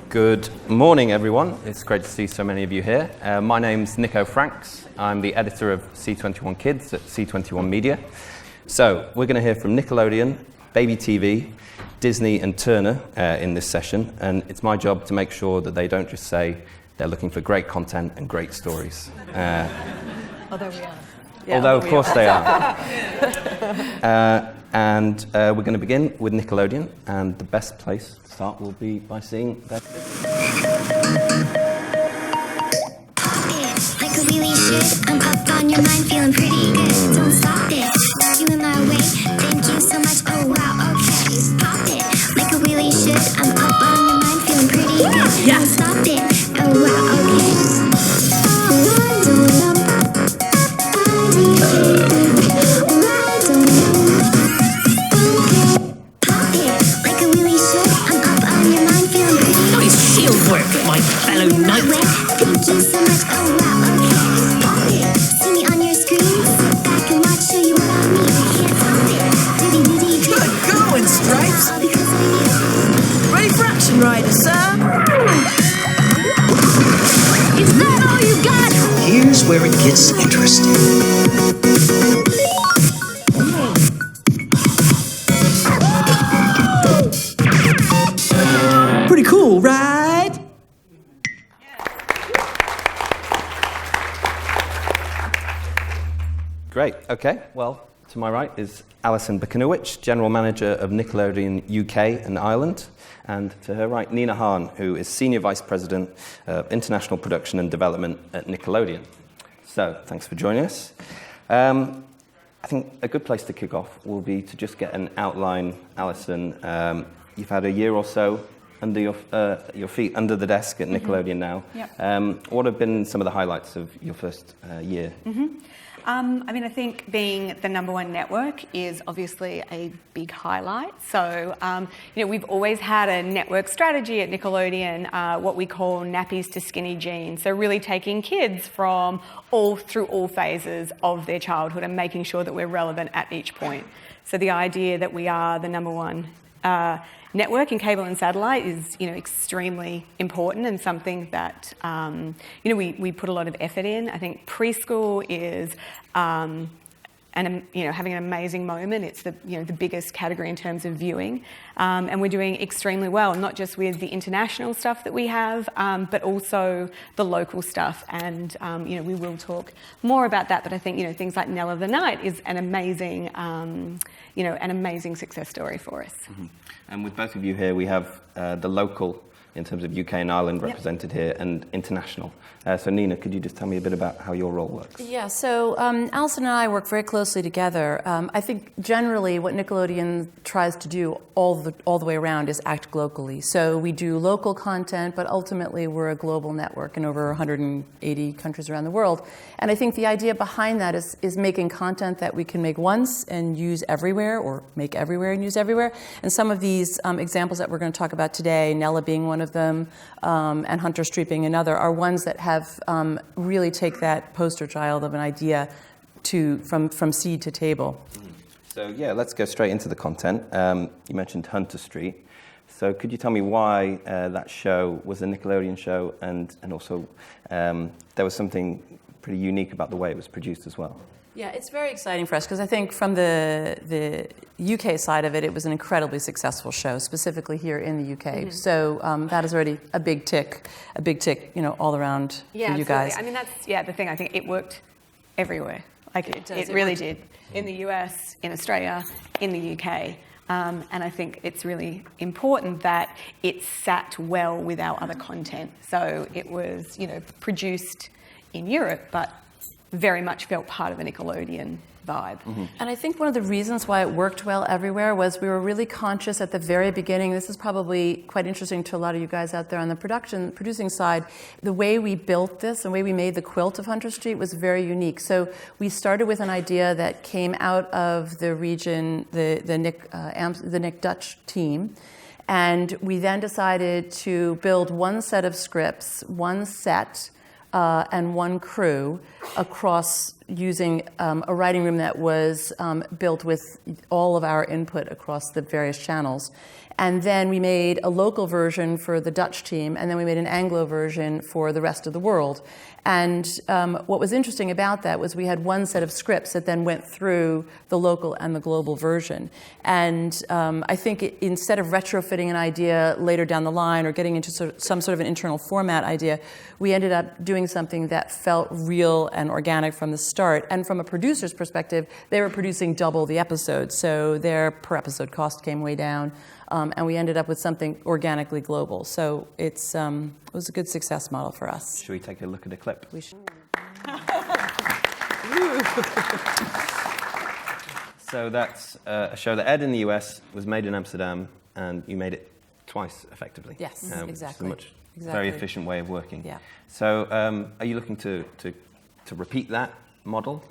Good morning, everyone. It's great to see so many of you here. My name's Nico Franks. I'm the editor of C21 Kids at C21 Media. So we're going to hear from Nickelodeon, Baby TV, Disney and Turner in this session, and it's my job to make sure that they don't just say they're looking for great content and great stories. Although we are. Yeah, although of course they are. And we're going to begin with Nickelodeon, and the best place to start will be by seeing their like a really should. I'm up on your mind, feeling pretty good. Don't stop it. You in my way. Thank you so much. Oh wow, okay. Pop it. Like a really should. I'm up on your mind, feeling pretty good. Don't stop it. Oh wow, okay. My fellow knight. Thank you so much. Oh wow, okay. See me on your screen. Sit back and watch. Show you what I mean. Can't stop it. Good going, Stripes. All because of you. Ready for action, Rider, sir? Is that all you got? Here's where it gets interesting. Pretty cool, right? Great. Okay. Well, to my right is Alison Bakanowicz, General Manager of Nickelodeon UK and Ireland. And to her right, Nina Hahn, who is Senior Vice President of International Production and Development at Nickelodeon. So, thanks for joining us. I think a good place to kick off will be to just get an outline. Alison, you've had a year or so under your feet under the desk at Nickelodeon now. Yep. What have been some of the highlights of your first year? I think being the #1 network is obviously a big highlight. So, we've always had a network strategy at Nickelodeon, what we call nappies to skinny jeans. So really taking kids through all phases of their childhood and making sure that we're relevant at each point. So the idea that we are the #1 network in cable and satellite is, extremely important and something that, we put a lot of effort in. I think preschool is, having an amazing moment. It's the biggest category in terms of viewing, and we're doing extremely well, not just with the international stuff that we have, but also the local stuff. And we will talk more about that. But I think things like Nell of the Night is an amazing, an amazing success story for us. Mm-hmm. And with both of you here, we have the local, in terms of UK and Ireland, represented here, and international. So Nina, could you just tell me a bit about how your role works? Yeah, so Alison and I work very closely together. I think generally what Nickelodeon tries to do all the way around is act globally. So we do local content, but ultimately we're a global network in over 180 countries around the world. And I think the idea behind that is making content that we can make once and use everywhere, or make everywhere and use everywhere. And some of these examples that we're going to talk about today, Nella being one of them, and Hunter Street being another, are ones that have really take that poster child of an idea from seed to table. So yeah, let's go straight into the content. You mentioned Hunter Street. So could you tell me why that show was a Nickelodeon show, and also there was something pretty unique about the way it was produced as well? Yeah, it's very exciting for us because I think from the UK side of it, it was an incredibly successful show, specifically here in the UK. Mm-hmm. So that is already a big tick, all around for you guys. I mean, that's the thing. I think it worked everywhere. It really did. In the US, in Australia, in the UK. And I think it's really important that it sat well with our other content. So it was, produced in Europe, but very much felt part of the Nickelodeon vibe. Mm-hmm. And I think one of the reasons why it worked well everywhere was we were really conscious at the very beginning. This is probably quite interesting to a lot of you guys out there on the producing side. The way we built this, the way we made the quilt of Hunter Street was very unique. So we started with an idea that came out of the region, the Nick Dutch team. And we then decided to build one set of scripts, one set, and one crew across using a writing room that was built with all of our input across the various channels. And then we made a local version for the Dutch team, and then we made an Anglo version for the rest of the world. And what was interesting about that was we had one set of scripts that then went through the local and the global version. And I think instead of retrofitting an idea later down the line or getting into some sort of an internal format idea, we ended up doing something that felt real and organic from the start. And from a producer's perspective, they were producing double the episodes, so their per episode cost came way down. And we ended up with something organically global. So it was a good success model for us. Should we take a look at a clip? We should. So that's a show that aired in the US, was made in Amsterdam, and you made it twice, effectively. Yes, It's exactly. a very efficient way of working. Yeah. So are you looking to repeat that model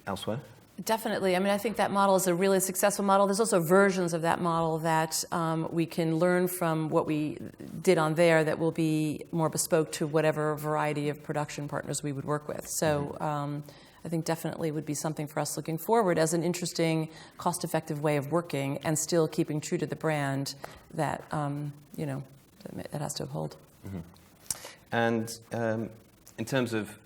elsewhere? Definitely. I mean, I think that model is a really successful model. There's also versions of that model that we can learn from what we did on there that will be more bespoke to whatever variety of production partners we would work with. So I think definitely would be something for us looking forward as an interesting, cost-effective way of working and still keeping true to the brand that, that has to uphold. Mm-hmm. And in terms of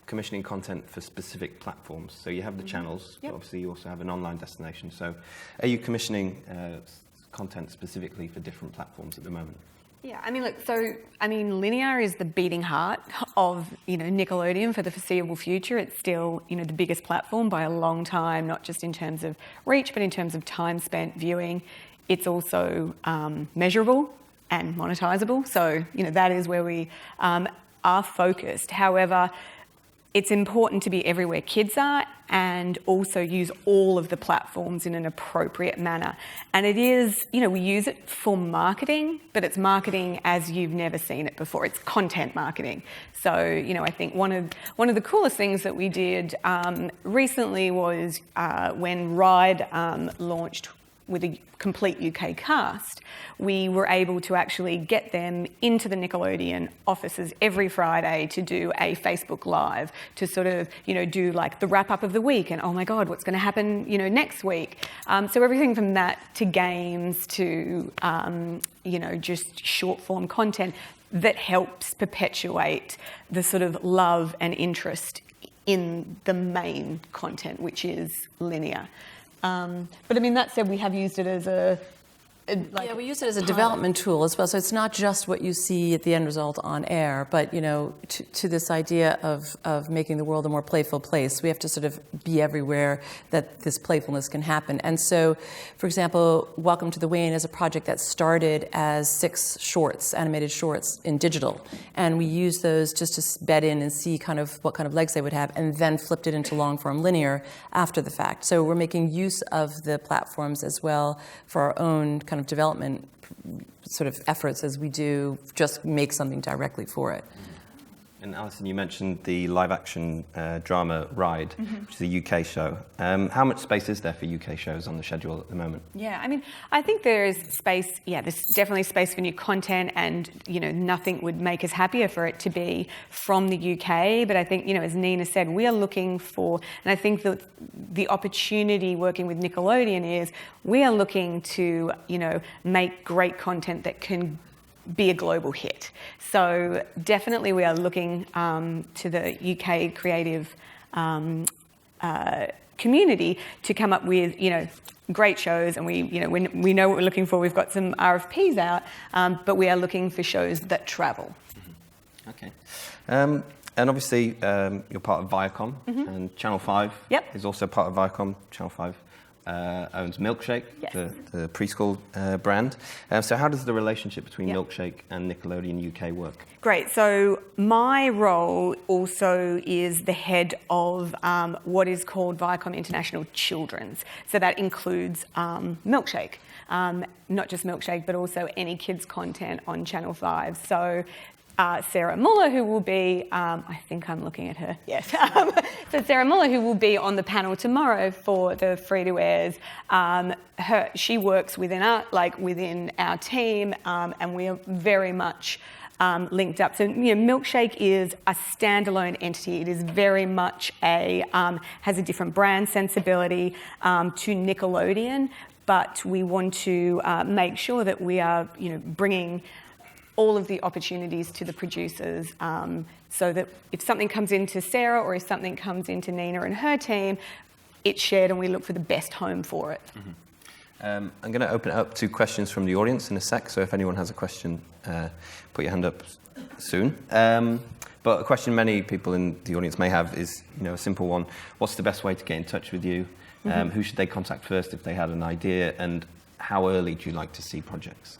commissioning content for specific platforms. So you have the channels, but obviously you also have an online destination. So are you commissioning content specifically for different platforms at the moment? Yeah, linear is the beating heart of, Nickelodeon for the foreseeable future. It's still, the biggest platform by a long time, not just in terms of reach, but in terms of time spent viewing. It's also measurable and monetizable. So, that is where we are focused. However, it's important to be everywhere kids are and also use all of the platforms in an appropriate manner. And it is, we use it for marketing, but it's marketing as you've never seen it before. It's content marketing. So, I think one of the coolest things that we did recently was when Ride launched with a complete UK cast, we were able to actually get them into the Nickelodeon offices every Friday to do a Facebook Live to sort of, do like the wrap up of the week and, oh my God, what's going to happen, next week. So everything from that to games to, just short form content that helps perpetuate the sort of love and interest in the main content, which is linear. But that said, we have used it as we use it as a development tool as well. So it's not just what you see at the end result on air, but to this idea of making the world a more playful place, we have to sort of be everywhere that this playfulness can happen. And so, for example, Welcome to the Wane is a project that started as 6 shorts, animated shorts in digital, and we used those just to bed in and see kind of what kind of legs they would have, and then flipped it into long form linear after the fact. So we're making use of the platforms as well for our own kind of development sort of efforts as we do just make something directly for it. And Alison, you mentioned the live-action drama Ride, which is a UK show. How much space is there for UK shows on the schedule at the moment? Yeah, I think there is space. Yeah, there's definitely space for new content, and nothing would make us happier for it to be from the UK. But I think as Nina said, we are looking for, and I think that the opportunity working with Nickelodeon is we are looking to make great content that can be a global hit. So definitely we are looking to the UK creative community to come up with great shows, and we know what we're looking for. We've got some RFPs out, but we are looking for shows that travel. Mm-hmm. Okay. And obviously you're part of Viacom, and Channel 5 is also part of Viacom. Channel 5 owns Milkshake, the preschool brand. So how does the relationship between Milkshake and Nickelodeon UK work? Great. So my role also is the head of what is called Viacom International Children's. So that includes Milkshake. Not just Milkshake, but also any kids' content on Channel 5. So Sarah Muller, who will be, I think I'm looking at her, yes. So Sarah Muller, who will be on the panel tomorrow for the free-to-airs, she works within our team, and we are very much linked up. So, Milkshake is a standalone entity. It is very much has a different brand sensibility to Nickelodeon, but we want to make sure that we are, bringing all of the opportunities to the producers, so that if something comes into Sarah or if something comes into Nina and her team, it's shared and we look for the best home for it. I'm going to open it up to questions from the audience in a sec, so if anyone has a question, put your hand up soon. But a question many people in the audience may have is, a simple one. What's the best way to get in touch with you? Who should they contact first if they had an idea? And how early do you like to see projects?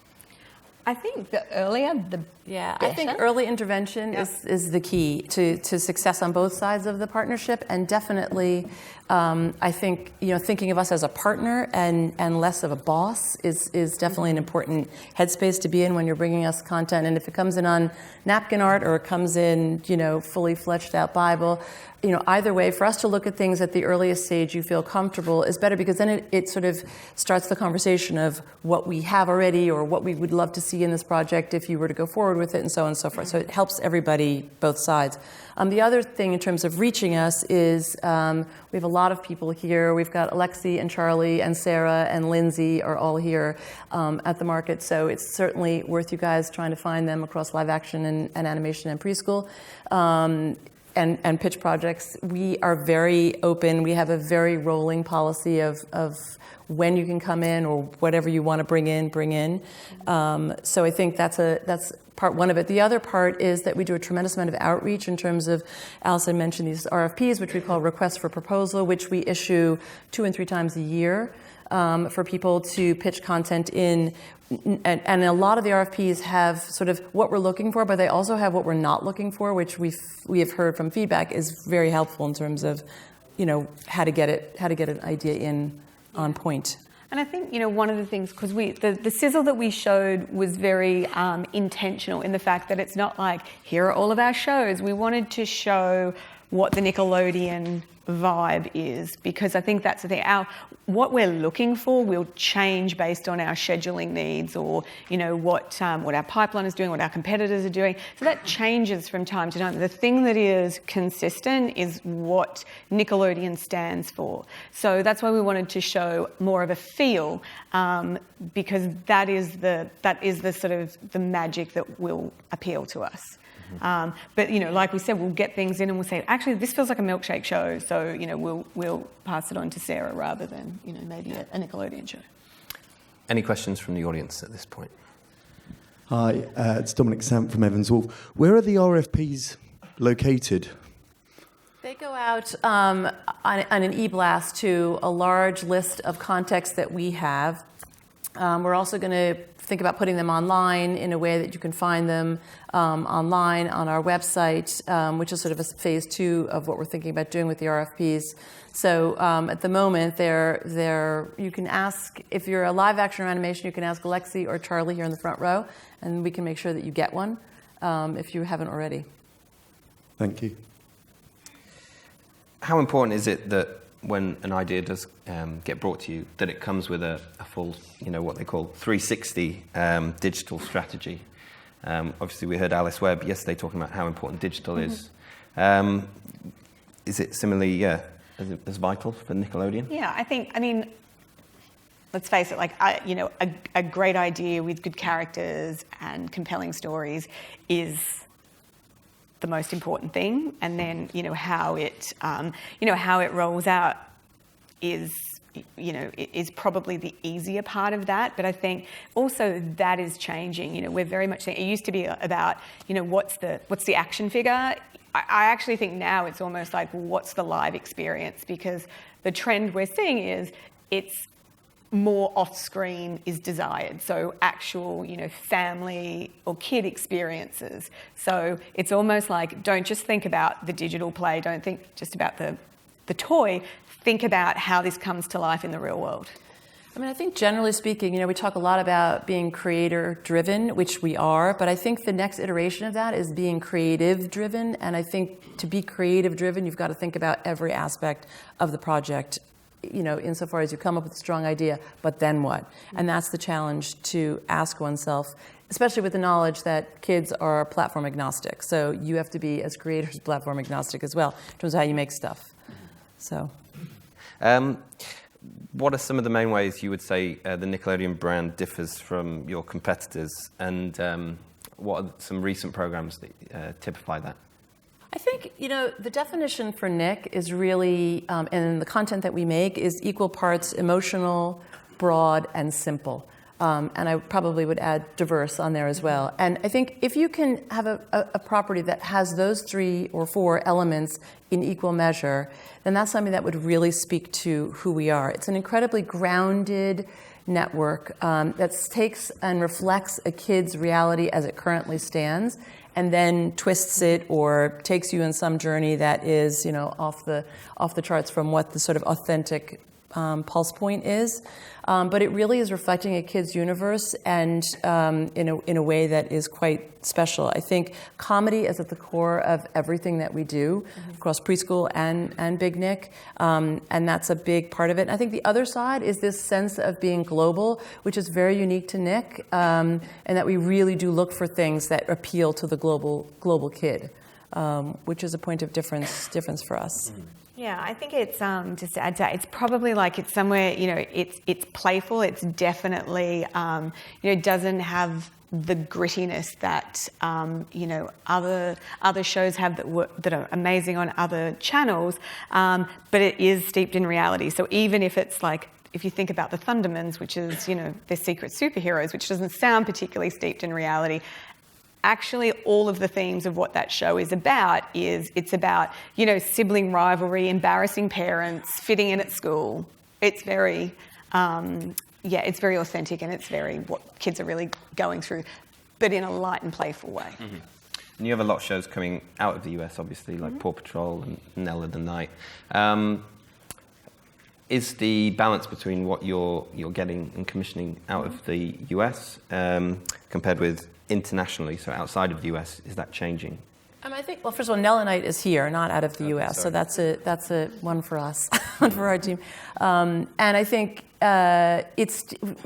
I think the earlier, the better. I think early intervention is the key to success on both sides of the partnership, and definitely, I think thinking of us as a partner and less of a boss is definitely an important headspace to be in when you're bringing us content. And if it comes in on napkin art or it comes in fully fleshed out Bible, either way, for us to look at things at the earliest stage you feel comfortable is better, because then it sort of starts the conversation of what we have already or what we would love to see in this project if you were to go forward with it, and so on and so forth. So it helps everybody, both sides. The other thing in terms of reaching us is we have a lot of people here. We've got Alexi and Charlie and Sarah and Lindsay are all here at the market. So it's certainly worth you guys trying to find them across live action and animation and preschool. And pitch projects. We are very open. We have a very rolling policy of when you can come in or whatever you want to bring in. So I think that's part one of it. The other part is that we do a tremendous amount of outreach in terms of, Alison mentioned these RFPs, which we call requests for proposal, which we issue 2 and 3 times a year for people to pitch content in. And a lot of the RFPs have sort of what we're looking for, but they also have what we're not looking for, which we have heard from feedback is very helpful in terms of, how to get an idea in on point. And I think, one of the things, because the sizzle that we showed was very intentional in the fact that it's not like, here are all of our shows. We wanted to show what the Nickelodeon vibe is, because I think that's the thing. What we're looking for will change based on our scheduling needs, or what our pipeline is doing, what our competitors are doing. So that changes from time to time. The thing that is consistent is what Nickelodeon stands for. So that's why we wanted to show more of a feel, because that is the sort of the magic that will appeal to us. But like we said, we'll get things in and we'll say, actually, this feels like a Milkshake show, so we'll pass it on to Sarah rather than maybe a Nickelodeon show. Any questions from the audience at this point? Hi, it's Dominic Samp from Evans Wolf. Where are the RFPs located? They go out on an e-blast to a large list of contexts that we have. We're also going to think about putting them online in a way that you can find them online on our website, which is sort of a phase 2 of what we're thinking about doing with the RFPs. So at the moment, you can ask, if you're a live action or animation, you can ask Alexi or Charlie here in the front row, and we can make sure that you get one if you haven't already. Thank you. How important is it that when an idea does get brought to you, that it comes with a full, what they call 360 digital strategy? Obviously, we heard Alice Webb yesterday talking about how important digital is. Is it similarly, as vital for Nickelodeon? Yeah, I mean, let's face it, a great idea with good characters and compelling stories is the most important thing, and then how it rolls out is probably the easier part of that. But I think also that is changing. We're very much saying it used to be about what's the action figure. I actually think now it's almost like, what's the live experience, because the trend we're seeing is it's more off-screen is desired, so actual, family or kid experiences. So it's almost like, don't just think about the digital play, don't think just about the toy, think about how this comes to life in the real world. I mean, I think generally speaking, we talk a lot about being creator-driven, which we are, but I think the next iteration of that is being creative-driven, and I think to be creative-driven, you've got to think about every aspect of the project, insofar as you come up with a strong idea, but then what? And that's the challenge to ask oneself. especially with the knowledge that kids are platform agnostic. So you have to be, as creators, platform agnostic as well, in terms of how you make stuff. So. What are some of the main ways you would say the Nickelodeon brand differs from your competitors, and what are some recent programs that typify that? I think, the definition for Nick is really, and the content that we make is equal parts emotional, broad, and simple. And I probably would add diverse on there as well. And I think if you can have a property that has those 3 or 4 elements in equal measure, then that's something that would really speak to who we are. It's an incredibly grounded network that takes and reflects a kid's reality as it currently stands, and then twists it or takes you in some journey that is, off the charts from what the sort of authentic pulse point is. But it really is reflecting a kid's universe, and in a way that is quite special. I think comedy is at the core of everything that we do across preschool and Big Nick, and that's a big part of it. And I think the other side is this sense of being global, which is very unique to Nick, and that we really do look for things that appeal to the global kid, which is a point of difference for us. Yeah, I think it's just to add to that, it's probably like it's somewhere, it's playful. It's definitely, doesn't have the grittiness that other shows have that are amazing on other channels, but it is steeped in reality. So even if it's like, if you think about the Thundermans, which is they're secret superheroes, which doesn't sound particularly steeped in reality. Actually, all of the themes of what that show is about it's about, sibling rivalry, embarrassing parents, fitting in at school. It's very, it's very authentic, and it's very what kids are really going through, but in a light and playful way. Mm-hmm. And you have a lot of shows coming out of the US, obviously, like Paw Patrol and Nella the Night. Is the balance between what you're getting and commissioning out of the US compared with internationally, so outside of the US, is that changing? I think, well, first of all, Nella Night is here, not out of the US, so that's a one for us, one for our team. And I think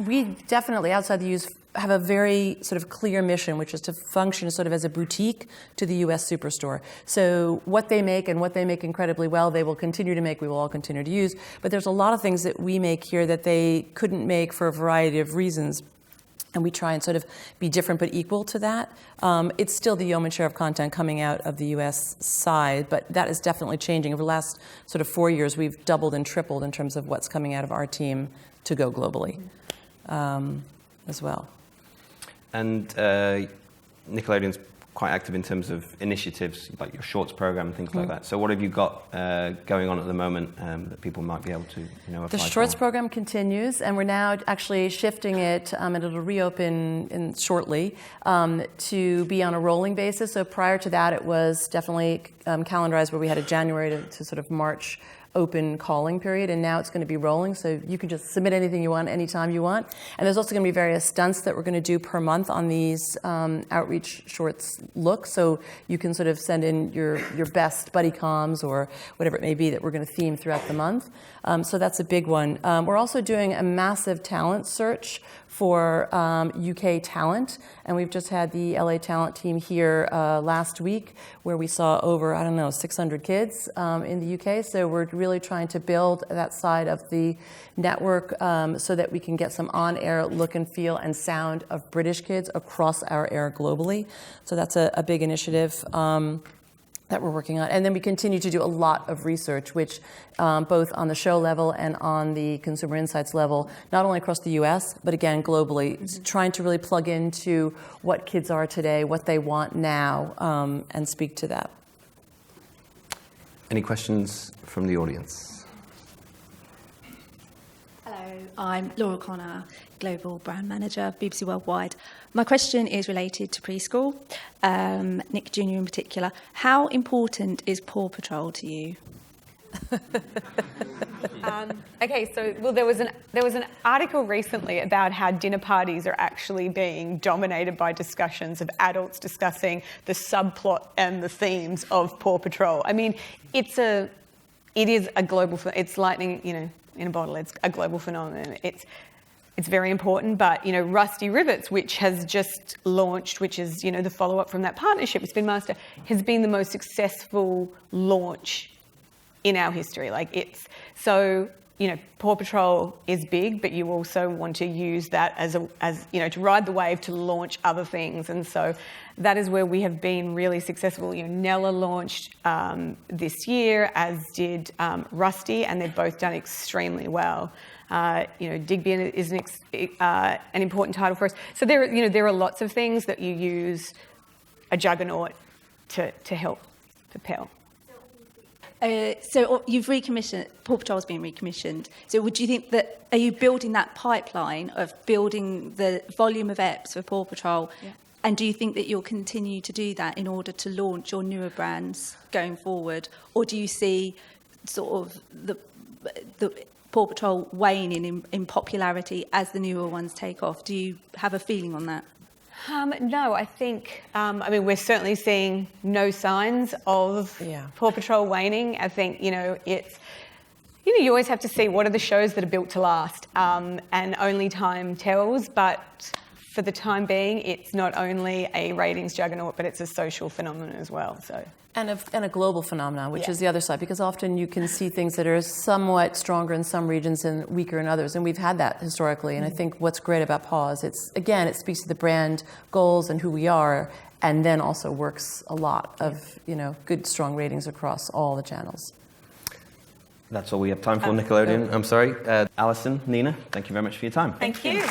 we definitely, outside the US, have a very sort of clear mission, which is to function sort of as a boutique to the US superstore. So what they make and what they make incredibly well, they will continue to make, we will all continue to use. But there's a lot of things that we make here that they couldn't make for a variety of reasons. And we try and sort of be different but equal to that. It's still the yeoman share of content coming out of the US side, but that is definitely changing. Over the last sort of 4 years, we've doubled and tripled in terms of what's coming out of our team to go globally as well. And Nickelodeon's quite active in terms of initiatives, like your shorts program and things like that. So what have you got going on at the moment that people might be able to apply The shorts program continues, and we're now actually shifting it, and it'll reopen shortly, to be on a rolling basis. So prior to that, it was definitely calendarized where we had a January to sort of March open calling period, and now it's going to be rolling, so you can just submit anything you want anytime you want. And there's also going to be various stunts that we're going to do per month on these outreach shorts looks, so you can sort of send in your best buddy comms or whatever it may be that we're going to theme throughout the month. So that's a big one. We're also doing a massive talent search for UK talent, and we've just had the LA talent team here last week, where we saw over 600 kids in the UK. So we're really trying to build that side of the network so that we can get some on-air look and feel and sound of British kids across our air globally. So that's a big initiative that we're working on. And then we continue to do a lot of research, which both on the show level and on the consumer insights level, not only across the US, but again, globally, trying to really plug into what kids are today, what they want now, and speak to that. Any questions from the audience? Hello, I'm Laura Connor, Global Brand Manager, BBC Worldwide. My question is related to preschool, Nick Jr. in particular. How important is Paw Patrol to you? Okay, so there was an article recently about how dinner parties are actually being dominated by discussions of adults discussing the subplot and the themes of Paw Patrol. I mean, it is a global. It's lightning, in a bottle. It's a global phenomenon. it's very important, but, you know, Rusty Rivets, which has just launched, which is, you know, the follow-up from that partnership with Spin Master, has been the most successful launch in our history. Like, it's so, you know, Paw Patrol is big, but you also want to use that as you know, to ride the wave to launch other things. And so that is where we have been really successful. You know, Nella launched this year, as did Rusty, and they've both done extremely well. You know, Digby is an important title for us. So there are lots of things that you use a juggernaut to help propel. So you've recommissioned, Paw Patrol's been recommissioned. So would you think that, are you building that pipeline of building the volume of EPs for Paw Patrol? Yeah. And do you think that you'll continue to do that in order to launch your newer brands going forward? Or do you see sort of the Paw Patrol waning in popularity as the newer ones take off? Do you have a feeling on that? No, I think, I mean, we're certainly seeing no signs of Paw Patrol waning. I think, you know, it's, you know, you always have to see what are the shows that are built to last, and only time tells, but for the time being, it's not only a ratings juggernaut, but it's a social phenomenon as well, so. And a global phenomenon, which is the other side, because often you can see things that are somewhat stronger in some regions and weaker in others, and we've had that historically. And I think what's great about Paws, it's, again, it speaks to the brand goals and who we are, and then also works a lot of, you know, good, strong ratings across all the channels. That's all we have time for, Nickelodeon. I'm sorry. Alison, Nina, thank you very much for your time. Thank you.